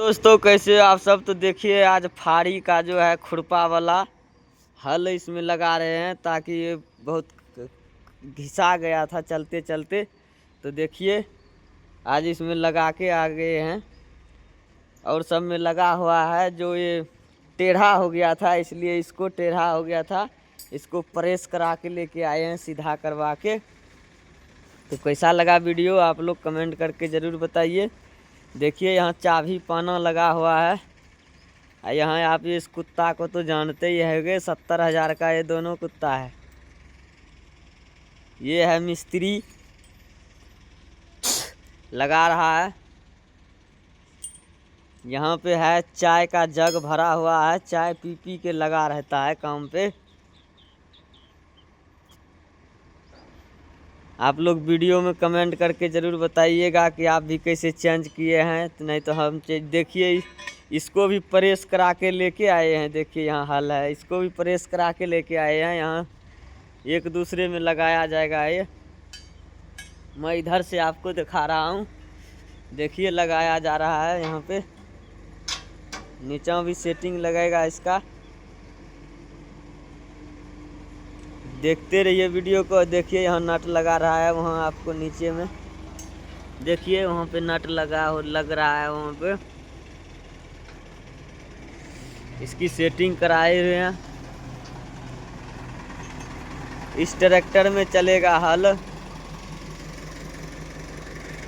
दोस्तों कैसे आप सब। तो देखिए आज फाड़ी का जो है खुरपा वाला हल इसमें लगा रहे हैं ताकि ये बहुत घिसा गया था चलते चलते। तो देखिए आज इसमें लगा के आ गए हैं और सब में लगा हुआ है। जो ये टेढ़ा हो गया था इसलिए इसको टेढ़ा हो गया था, इसको प्रेस करा के लेके आए हैं सीधा करवा के। तो कैसा लगा वीडियो आप लोग कमेंट करके ज़रूर बताइए। देखिए यहाँ चाबी पाना लगा हुआ है। यहाँ आप इस कुत्ता को तो जानते ही होंगे, 70,000 का ये दोनों कुत्ता है। ये है मिस्त्री लगा रहा है। यहाँ पे है चाय का जग भरा हुआ है, चाय पी पी के लगा रहता है काम पे। आप लोग वीडियो में कमेंट करके ज़रूर बताइएगा कि आप भी कैसे चेंज किए हैं। तो नहीं तो हम देखिए इसको भी प्रेस करा के लेके आए हैं। देखिए यहाँ हल है, इसको भी प्रेस करा के लेके आए हैं। यहाँ एक दूसरे में लगाया जाएगा। ये मैं इधर से आपको दिखा रहा हूँ। देखिए लगाया जा रहा है। यहाँ पे नीचे भी सेटिंग लगेगा इसका। देखते रहिए वीडियो को। देखिए यहाँ नट लगा रहा है, वहाँ आपको नीचे में देखिए वहाँ पे नट लग रहा है। वहाँ पे इसकी सेटिंग कराए हुए हैं। इस ट्रैक्टर में चलेगा हल।